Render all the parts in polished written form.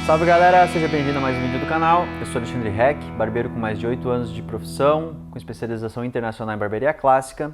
Salve galera, seja bem-vindo a mais um vídeo do canal. Eu sou Alexandre Heck, barbeiro com mais de 8 anos de profissão, com especialização internacional em barbearia clássica.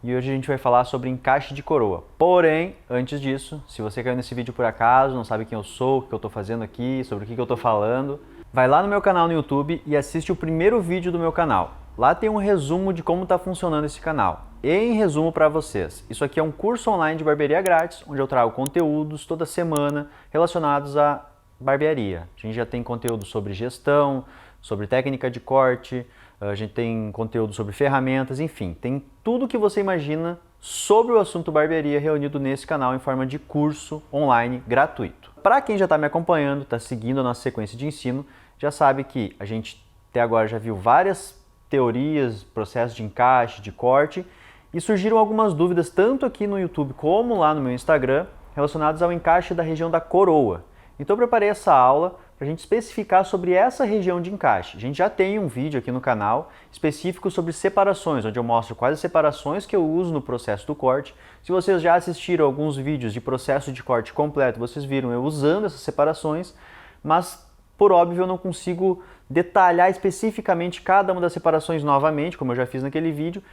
E hoje a gente vai falar sobre encaixe de coroa. Porém, antes disso, se você caiu nesse vídeo por acaso, não sabe quem eu sou, o que eu estou fazendo aqui, sobre o que eu estou falando, vai lá no meu canal no YouTube e assiste o primeiro vídeo do meu canal. Lá tem um resumo de como está funcionando esse canal. E em resumo para vocês, isso aqui é um curso online de barbearia grátis, onde eu trago conteúdos toda semana relacionados a barbearia. A gente já tem conteúdo sobre gestão, sobre técnica de corte, a gente tem conteúdo sobre ferramentas, enfim, tem tudo que você imagina sobre o assunto barbearia reunido nesse canal em forma de curso online gratuito. Para quem já está me acompanhando, está seguindo a nossa sequência de ensino, já sabe que a gente até agora já viu várias teorias, processos de encaixe, de corte, e surgiram algumas dúvidas tanto aqui no YouTube como lá no meu Instagram relacionadas ao encaixe da região da coroa. Então eu preparei essa aula para a gente especificar sobre essa região de encaixe. A gente já tem um vídeo aqui no canal específico sobre separações, onde eu mostro quais as separações que eu uso no processo do corte. Se vocês já assistiram alguns vídeos de processo de corte completo, vocês viram eu usando essas separações, mas por óbvio eu não consigo detalhar especificamente cada uma das separações novamente, como eu já fiz naquele vídeo,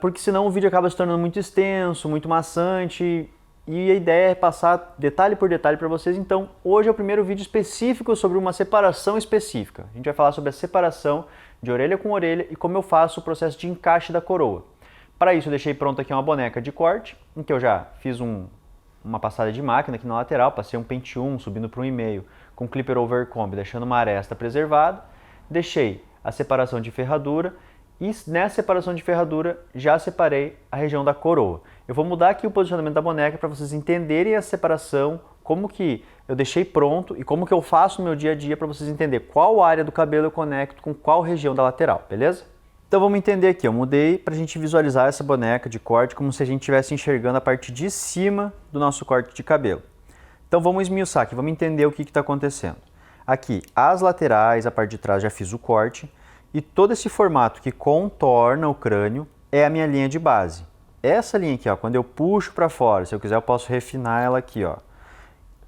porque senão o vídeo acaba se tornando muito extenso, muito maçante, e a ideia é passar detalhe por detalhe para vocês. Então hoje é o primeiro vídeo específico sobre uma separação específica. A gente vai falar sobre a separação de orelha com orelha e como eu faço o processo de encaixe da coroa. Para isso eu deixei pronto aqui uma boneca de corte, em que eu já fiz uma passada de máquina aqui na lateral, passei um pente 1 subindo para 1,5 com clipper overcomb, deixando uma aresta preservada. Deixei a separação de ferradura e nessa separação de ferradura já separei a região da coroa. Eu vou mudar aqui o posicionamento da boneca para vocês entenderem a separação, como que eu deixei pronto e como que eu faço no meu dia a dia para vocês entenderem qual área do cabelo eu conecto com qual região da lateral, beleza? Então vamos entender aqui, eu mudei para a gente visualizar essa boneca de corte como se a gente estivesse enxergando a parte de cima do nosso corte de cabelo. Então vamos esmiuçar aqui, vamos entender o que está acontecendo. Aqui, as laterais, a parte de trás já fiz o corte, e todo esse formato que contorna o crânio é a minha linha de base. Essa linha aqui, ó, quando eu puxo para fora, se eu quiser eu posso refinar ela aqui, ó.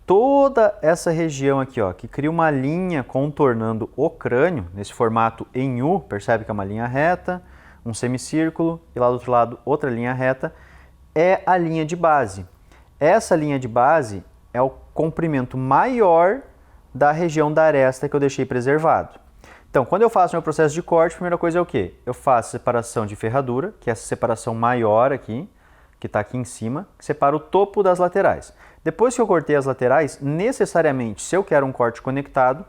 Toda essa região aqui, ó, que cria uma linha contornando o crânio, nesse formato em U, percebe que é uma linha reta, um semicírculo, e lá do outro lado outra linha reta, é a linha de base. Essa linha de base é o comprimento maior da região da aresta que eu deixei preservado. Então, quando eu faço meu processo de corte, a primeira coisa é o quê? Eu faço separação de ferradura, que é essa separação maior aqui, que está aqui em cima, que separa o topo das laterais. Depois que eu cortei as laterais, necessariamente, se eu quero um corte conectado,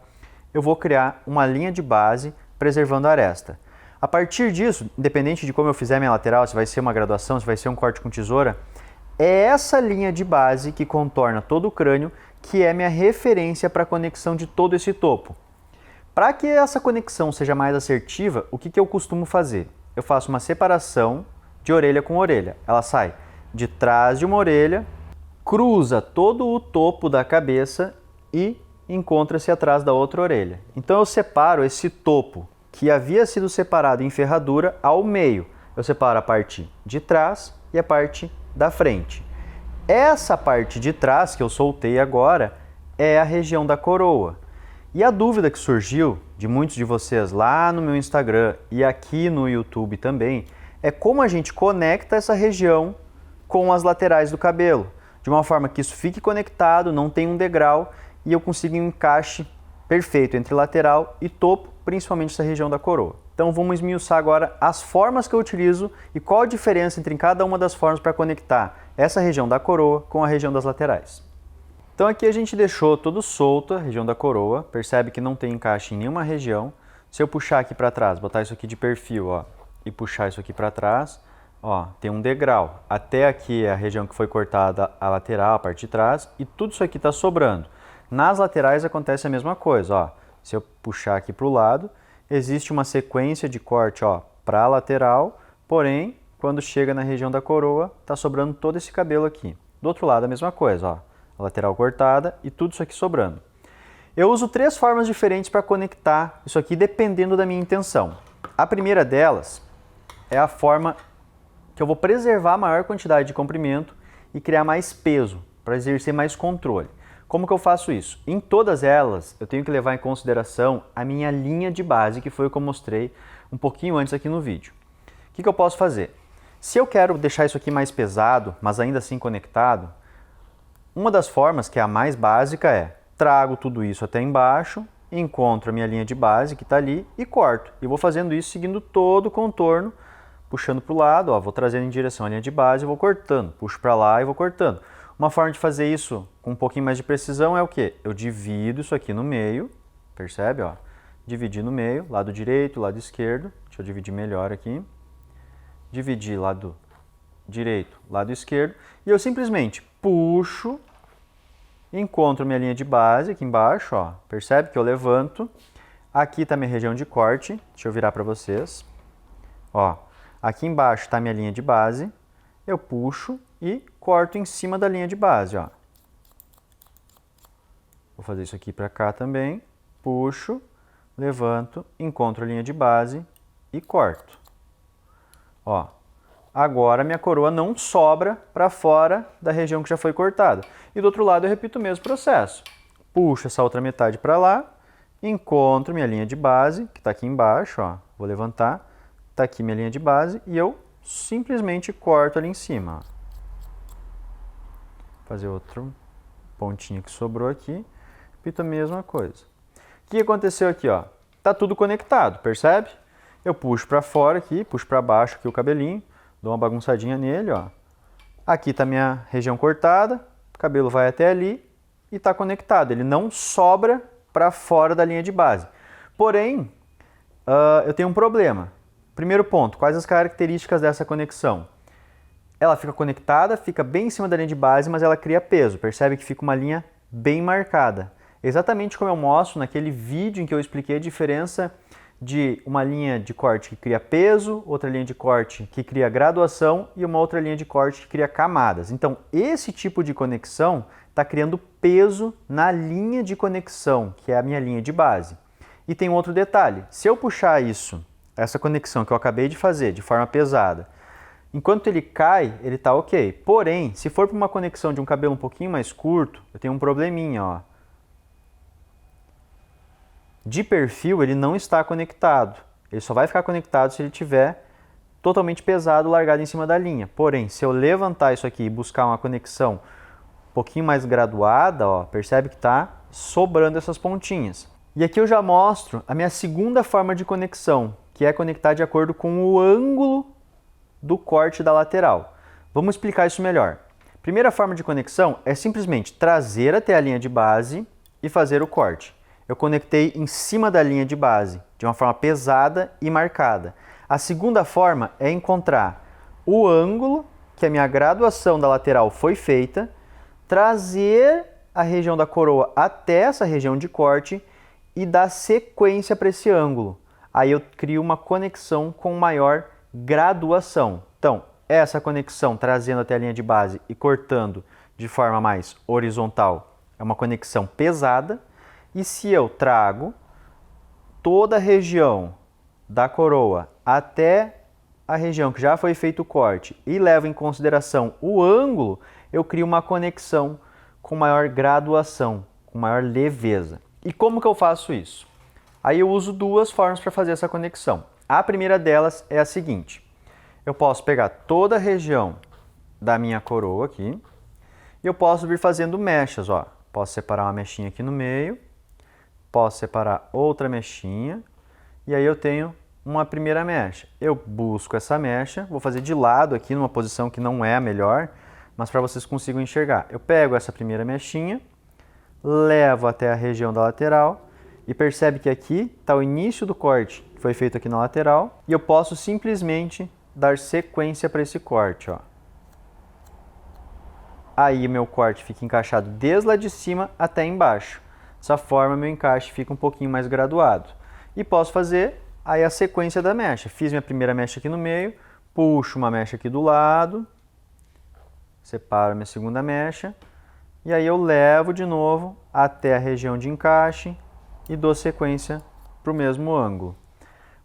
eu vou criar uma linha de base preservando a aresta. A partir disso, independente de como eu fizer minha lateral, se vai ser uma graduação, se vai ser um corte com tesoura, é essa linha de base que contorna todo o crânio que é minha referência para a conexão de todo esse topo. Para que essa conexão seja mais assertiva, o que eu costumo fazer? Eu faço uma separação de orelha com orelha. Ela sai de trás de uma orelha, cruza todo o topo da cabeça e encontra-se atrás da outra orelha. Então eu separo esse topo que havia sido separado em ferradura ao meio. Eu separo a parte de trás e a parte da frente. Essa parte de trás que eu soltei agora é a região da coroa. E a dúvida que surgiu de muitos de vocês lá no meu Instagram e aqui no YouTube também é como a gente conecta essa região com as laterais do cabelo, de uma forma que isso fique conectado, não tenha um degrau e eu consiga um encaixe perfeito entre lateral e topo, principalmente essa região da coroa. Então vamos esmiuçar agora as formas que eu utilizo e qual a diferença entre cada uma das formas para conectar essa região da coroa com a região das laterais. Então aqui a gente deixou todo solto a região da coroa, percebe que não tem encaixe em nenhuma região. Se eu puxar aqui para trás, botar isso aqui de perfil, ó, e puxar isso aqui para trás, ó, tem um degrau. Até aqui é a região que foi cortada a lateral, a parte de trás, e tudo isso aqui está sobrando. Nas laterais acontece a mesma coisa, ó. Se eu puxar aqui para o lado, existe uma sequência de corte, ó, para a lateral, porém, quando chega na região da coroa, está sobrando todo esse cabelo aqui. Do outro lado a mesma coisa, ó. A lateral cortada e tudo isso aqui sobrando. Eu uso 3 formas diferentes para conectar isso aqui dependendo da minha intenção. A primeira delas é a forma que eu vou preservar a maior quantidade de comprimento e criar mais peso, para exercer mais controle. Como que eu faço isso? Em todas elas, eu tenho que levar em consideração a minha linha de base, que foi o que eu mostrei um pouquinho antes aqui no vídeo. O que eu posso fazer? Se eu quero deixar isso aqui mais pesado, mas ainda assim conectado, uma das formas, que é a mais básica, é trago tudo isso até embaixo, encontro a minha linha de base que está ali e corto. E vou fazendo isso seguindo todo o contorno, puxando para o lado, ó, vou trazendo em direção à linha de base e vou cortando, puxo para lá e vou cortando. Uma forma de fazer isso com um pouquinho mais de precisão é o quê? Eu divido isso aqui no meio, percebe? Ó? Dividir no meio, lado direito, lado esquerdo. Deixa eu dividir melhor aqui. Dividir lado direito, lado esquerdo. E eu simplesmente puxo, encontro minha linha de base aqui embaixo, ó. Percebe que eu levanto. Aqui está minha região de corte. Deixa eu virar para vocês. Ó, aqui embaixo está minha linha de base. Eu puxo e corto em cima da linha de base, ó. Vou fazer isso aqui para cá também. Puxo, levanto, encontro a linha de base e corto. Ó, agora minha coroa não sobra para fora da região que já foi cortada. E do outro lado eu repito o mesmo processo. Puxo essa outra metade para lá, encontro minha linha de base, que está aqui embaixo, ó. Vou levantar, está aqui minha linha de base e eu simplesmente corto ali em cima. Ó. Fazer outro pontinho que sobrou aqui, repito a mesma coisa. O que aconteceu aqui, ó? Tá tudo conectado, percebe? Eu puxo para fora aqui, puxo para baixo aqui o cabelinho, dou uma bagunçadinha nele, ó. Aqui tá minha região cortada, o cabelo vai até ali e tá conectado. Ele não sobra para fora da linha de base. Porém, eu tenho um problema. Primeiro ponto, quais as características dessa conexão? Ela fica conectada, fica bem em cima da linha de base, mas ela cria peso. Percebe que fica uma linha bem marcada. Exatamente como eu mostro naquele vídeo em que eu expliquei a diferença de uma linha de corte que cria peso, outra linha de corte que cria graduação e uma outra linha de corte que cria camadas. Então, esse tipo de conexão está criando peso na linha de conexão, que é a minha linha de base. E tem um outro detalhe, se eu puxar isso, essa conexão que eu acabei de fazer de forma pesada, enquanto ele cai, ele está ok. Porém, se for para uma conexão de um cabelo um pouquinho mais curto, eu tenho um probleminha, ó. De perfil, ele não está conectado. Ele só vai ficar conectado se ele estiver totalmente pesado, largado em cima da linha. Porém, se eu levantar isso aqui e buscar uma conexão um pouquinho mais graduada, ó, percebe que está sobrando essas pontinhas. E aqui eu já mostro a minha segunda forma de conexão, que é conectar de acordo com o ângulo do corte da lateral. Vamos explicar isso melhor. Primeira forma de conexão é simplesmente trazer até a linha de base e fazer o corte. Eu conectei em cima da linha de base, de uma forma pesada e marcada. A segunda forma é encontrar o ângulo que a minha graduação da lateral foi feita, trazer a região da coroa até essa região de corte e dar sequência para esse ângulo. Aí eu crio uma conexão com maior graduação. Então, essa conexão trazendo até a linha de base e cortando de forma mais horizontal é uma conexão pesada. E se eu trago toda a região da coroa até a região que já foi feito o corte e levo em consideração o ângulo, eu crio uma conexão com maior graduação, com maior leveza. E como que eu faço isso? Aí eu uso duas formas para fazer essa conexão. A primeira delas é a seguinte. Eu posso pegar toda a região da minha coroa aqui e eu posso vir fazendo mechas, ó. Posso separar uma mechinha aqui no meio, posso separar outra mechinha e aí eu tenho uma primeira mecha. Eu busco essa mecha, vou fazer de lado aqui numa posição que não é a melhor, mas para vocês consigam enxergar. Eu pego essa primeira mechinha, levo até a região da lateral e percebe que aqui está o início do corte que foi feito aqui na lateral e eu posso simplesmente dar sequência para esse corte, ó. Aí meu corte fica encaixado desde lá de cima até embaixo. Dessa forma meu encaixe fica um pouquinho mais graduado. E posso fazer aí a sequência da mecha. Fiz minha primeira mecha aqui no meio, puxo uma mecha aqui do lado, separo minha segunda mecha e aí eu levo de novo até a região de encaixe e dou sequência para o mesmo ângulo.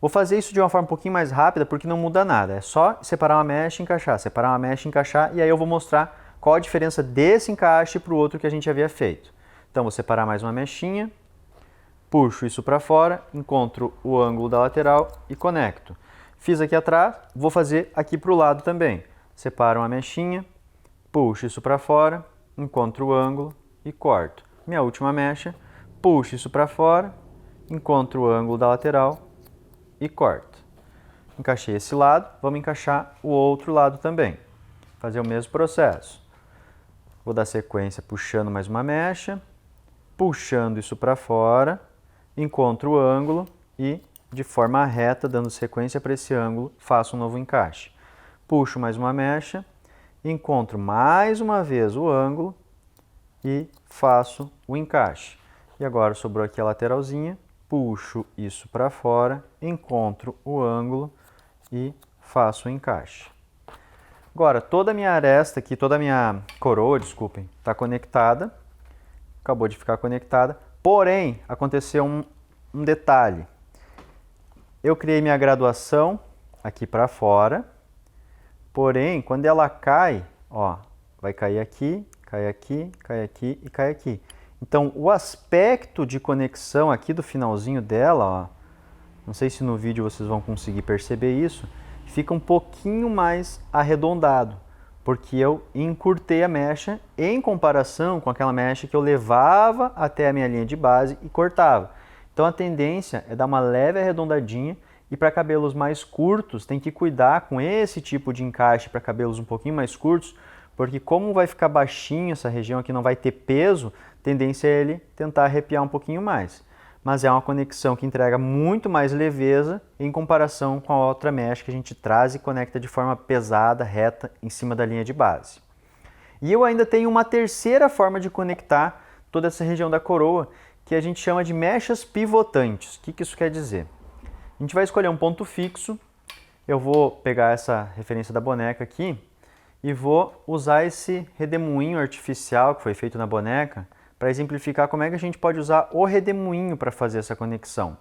Vou fazer isso de uma forma um pouquinho mais rápida porque não muda nada. É só separar uma mecha e encaixar, separar uma mecha e encaixar e aí eu vou mostrar qual a diferença desse encaixe para o outro que a gente havia feito. Então, vou separar mais uma mechinha, puxo isso para fora, encontro o ângulo da lateral e conecto. Fiz aqui atrás, vou fazer aqui para o lado também. Separo uma mechinha, puxo isso para fora, encontro o ângulo e corto. Minha última mecha, puxo isso para fora, encontro o ângulo da lateral e corto. Encaixei esse lado, vamos encaixar o outro lado também. Fazer o mesmo processo. Vou dar sequência puxando mais uma mecha, puxando isso para fora, encontro o ângulo e, de forma reta, dando sequência para esse ângulo, faço um novo encaixe. Puxo mais uma mecha, encontro mais uma vez o ângulo e faço o encaixe. E agora sobrou aqui a lateralzinha, puxo isso para fora, encontro o ângulo e faço o encaixe. Agora, toda a minha aresta aqui, toda a minha coroa, desculpem, está conectada. Acabou de ficar conectada. Porém, aconteceu um detalhe. Eu criei minha graduação aqui para fora. Porém, quando ela cai, ó, vai cair aqui, cai aqui, cai aqui e cai aqui. Então, o aspecto de conexão aqui do finalzinho dela, ó, não sei se no vídeo vocês vão conseguir perceber isso, fica um pouquinho mais arredondado, porque eu encurtei a mecha em comparação com aquela mecha que eu levava até a minha linha de base e cortava. Então, a tendência é dar uma leve arredondadinha e para cabelos mais curtos tem que cuidar com esse tipo de encaixe para cabelos um pouquinho mais curtos, porque como vai ficar baixinho essa região aqui, não vai ter peso, tendência é ele tentar arrepiar um pouquinho mais. Mas é uma conexão que entrega muito mais leveza em comparação com a outra mecha que a gente traz e conecta de forma pesada, reta, em cima da linha de base. E eu ainda tenho uma terceira forma de conectar toda essa região da coroa, que a gente chama de mechas pivotantes. O que isso quer dizer? A gente vai escolher um ponto fixo, eu vou pegar essa referência da boneca aqui e vou usar esse redemoinho artificial que foi feito na boneca para exemplificar como é que a gente pode usar o redemoinho para fazer essa conexão.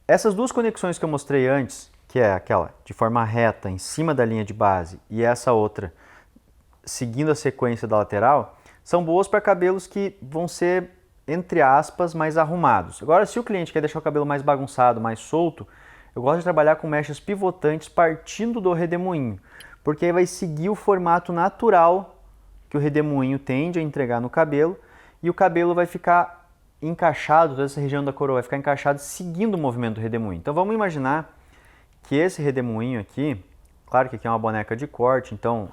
Essas duas conexões que eu mostrei antes, que é aquela de forma reta em cima da linha de base e essa outra seguindo a sequência da lateral, são boas para cabelos que vão ser, entre aspas, mais arrumados. Agora, se o cliente quer deixar o cabelo mais bagunçado, mais solto, eu gosto de trabalhar com mechas pivotantes partindo do redemoinho, porque aí vai seguir o formato natural que o redemoinho tende a entregar no cabelo, e o cabelo vai ficar encaixado, toda essa região da coroa vai ficar encaixado seguindo o movimento do redemoinho. Então vamos imaginar que esse redemoinho aqui, claro que aqui é uma boneca de corte, então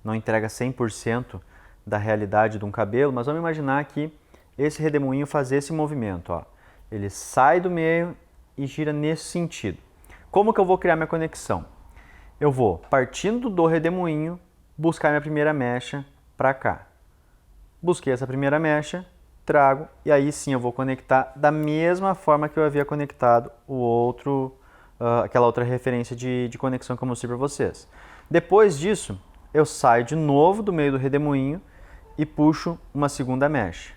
não entrega 100% da realidade de um cabelo, mas vamos imaginar que esse redemoinho faz esse movimento, ó. Ele sai do meio e gira nesse sentido. Como que eu vou criar minha conexão? Eu vou, partindo do redemoinho, buscar minha primeira mecha para cá. Busquei essa primeira mecha, trago e aí sim eu vou conectar da mesma forma que eu havia conectado o outro, aquela outra referência de conexão que eu mostrei para vocês. Depois disso, eu saio de novo do meio do redemoinho e puxo uma segunda mecha.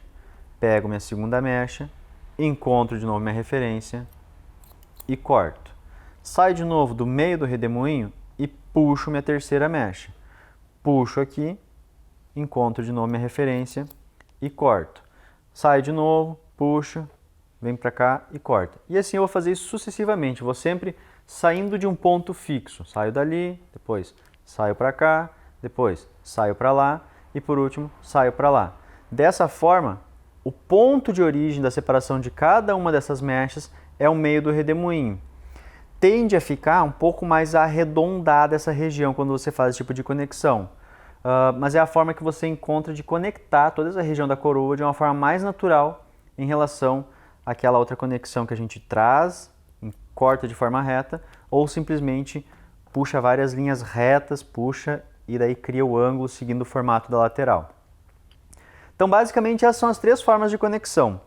Pego minha segunda mecha, encontro de novo minha referência e corto. Saio de novo do meio do redemoinho e puxo minha terceira mecha. Puxo aqui, encontro de novo minha referência e corto. Saio de novo, puxo, vem para cá e corta. E assim eu vou fazer isso sucessivamente, vou sempre saindo de um ponto fixo. Saio dali, depois saio para cá, depois saio para lá e por último saio para lá. Dessa forma, o ponto de origem da separação de cada uma dessas mechas é o meio do redemoinho. Tende a ficar um pouco mais arredondada essa região quando você faz esse tipo de conexão. Mas é a forma que você encontra de conectar toda essa região da coroa de uma forma mais natural em relação àquela outra conexão que a gente traz, corta de forma reta, ou simplesmente puxa várias linhas retas, puxa e daí cria o ângulo seguindo o formato da lateral. Então, basicamente, essas são as três formas de conexão.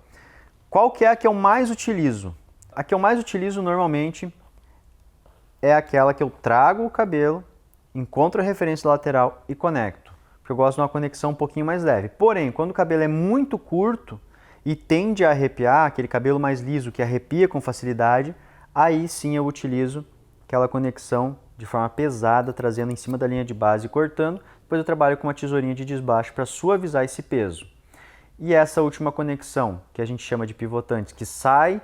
Qual que é a que eu mais utilizo? A que eu mais utilizo normalmente é aquela que eu trago o cabelo, encontro a referência lateral e conecto, porque eu gosto de uma conexão um pouquinho mais leve. Porém, quando o cabelo é muito curto e tende a arrepiar, aquele cabelo mais liso que arrepia com facilidade, aí sim eu utilizo aquela conexão de forma pesada, trazendo em cima da linha de base e cortando. Depois eu trabalho com uma tesourinha de desbaixo para suavizar esse peso. E essa última conexão, que a gente chama de pivotante, que sai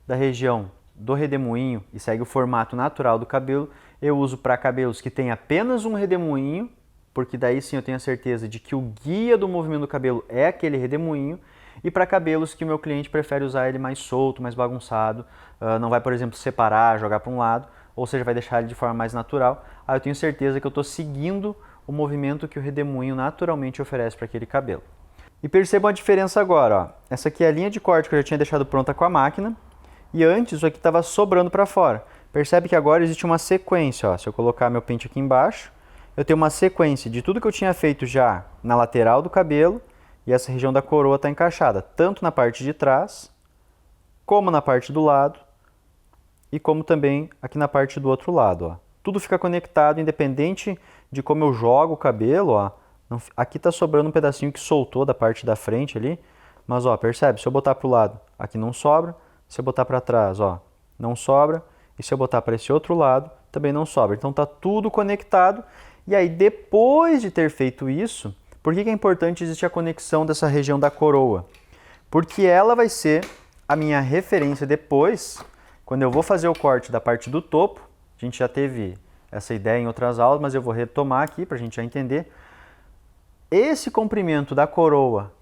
da região do redemoinho e segue o formato natural do cabelo, eu uso para cabelos que têm apenas um redemoinho, porque daí sim eu tenho a certeza de que o guia do movimento do cabelo é aquele redemoinho, e para cabelos que o meu cliente prefere usar ele mais solto, mais bagunçado, não vai, por exemplo, separar, jogar para um lado, ou seja, vai deixar ele de forma mais natural, aí eu tenho certeza que eu estou seguindo o movimento que o redemoinho naturalmente oferece para aquele cabelo. E percebam a diferença agora, ó. Essa aqui é a linha de corte que eu já tinha deixado pronta com a máquina, e antes isso aqui estava sobrando para fora. Percebe que agora existe uma sequência, ó. Se eu colocar meu pente aqui embaixo, eu tenho uma sequência de tudo que eu tinha feito já na lateral do cabelo, e essa região da coroa está encaixada, tanto na parte de trás, como na parte do lado, e como também aqui na parte do outro lado, ó. Tudo fica conectado, independente de como eu jogo o cabelo, ó. Aqui está sobrando um pedacinho que soltou da parte da frente ali, mas ó, percebe? Se eu botar para o lado, aqui não sobra, se eu botar para trás, ó, não sobra, e se eu botar para esse outro lado, também não sobra. Então está tudo conectado, e aí depois de ter feito isso, por que é importante existir a conexão dessa região da coroa? Porque ela vai ser a minha referência depois, quando eu vou fazer o corte da parte do topo. A gente já teve essa ideia em outras aulas, mas eu vou retomar aqui para a gente já entender. Esse comprimento da coroa,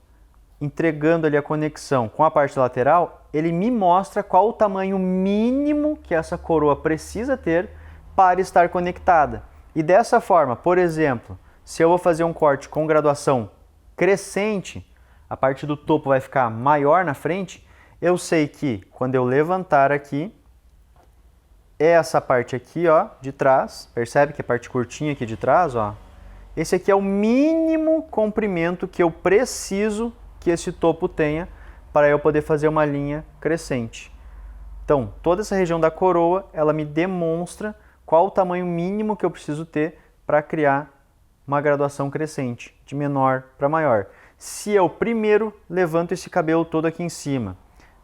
entregando ali a conexão com a parte lateral, ele me mostra qual o tamanho mínimo que essa coroa precisa ter para estar conectada. E dessa forma, por exemplo, se eu vou fazer um corte com graduação crescente, a parte do topo vai ficar maior na frente, eu sei que quando eu levantar aqui, essa parte aqui, ó, de trás, percebe que a parte curtinha aqui de trás, ó, esse aqui é o mínimo comprimento que eu preciso que esse topo tenha para eu poder fazer uma linha crescente. Então, toda essa região da coroa, ela me demonstra qual o tamanho mínimo que eu preciso ter para criar uma graduação crescente, de menor para maior. Se eu primeiro levanto esse cabelo todo aqui em cima,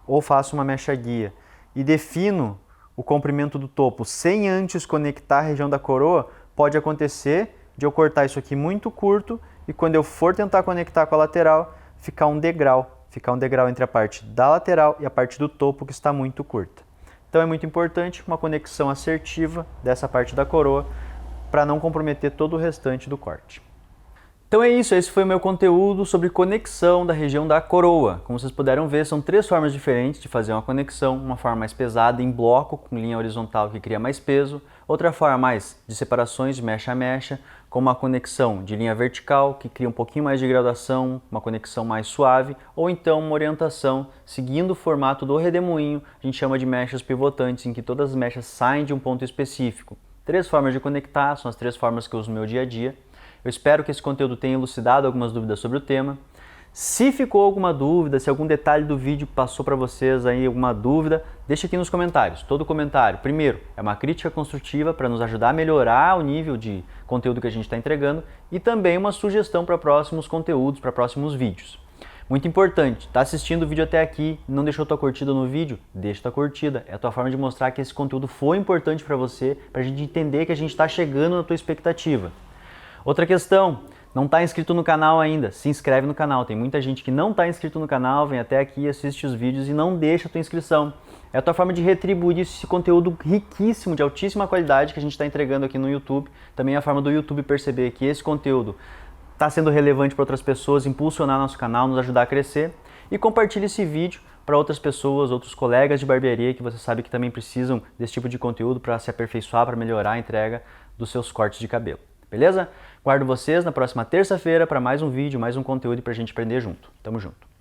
ou faço uma mecha guia, e defino o comprimento do topo sem antes conectar a região da coroa, pode acontecer de eu cortar isso aqui muito curto e quando eu for tentar conectar com a lateral, ficar um degrau entre a parte da lateral e a parte do topo que está muito curta. Então é muito importante uma conexão assertiva dessa parte da coroa para não comprometer todo o restante do corte. Então é isso, esse foi o meu conteúdo sobre conexão da região da coroa. Como vocês puderam ver, são 3 formas diferentes de fazer uma conexão. Uma forma mais pesada em bloco, com linha horizontal que cria mais peso. Outra forma mais de separações de mecha a mecha, com uma conexão de linha vertical, que cria um pouquinho mais de graduação, uma conexão mais suave. Ou então uma orientação seguindo o formato do redemoinho, a gente chama de mechas pivotantes, em que todas as mechas saem de um ponto específico. 3 formas de conectar, são as 3 formas que eu uso no meu dia a dia. Eu espero que esse conteúdo tenha elucidado algumas dúvidas sobre o tema. Se ficou alguma dúvida, se algum detalhe do vídeo passou para vocês aí alguma dúvida, deixa aqui nos comentários. Todo comentário, primeiro, é uma crítica construtiva para nos ajudar a melhorar o nível de conteúdo que a gente está entregando e também uma sugestão para próximos conteúdos, para próximos vídeos. Muito importante, está assistindo o vídeo até aqui, não deixou tua curtida no vídeo? Deixa tua curtida, é a tua forma de mostrar que esse conteúdo foi importante para você, para a gente entender que a gente está chegando na tua expectativa. Outra questão, não está inscrito no canal ainda, se inscreve no canal. Tem muita gente que não está inscrito no canal, vem até aqui, assiste os vídeos e não deixa a tua inscrição. É a tua forma de retribuir esse conteúdo riquíssimo, de altíssima qualidade que a gente está entregando aqui no YouTube. Também é a forma do YouTube perceber que esse conteúdo está sendo relevante para outras pessoas, impulsionar nosso canal, nos ajudar a crescer. E compartilhe esse vídeo para outras pessoas, outros colegas de barbearia que você sabe que também precisam desse tipo de conteúdo para se aperfeiçoar, para melhorar a entrega dos seus cortes de cabelo. Beleza? Guardo vocês na próxima terça-feira para mais um vídeo, mais um conteúdo para a gente aprender junto. Tamo junto!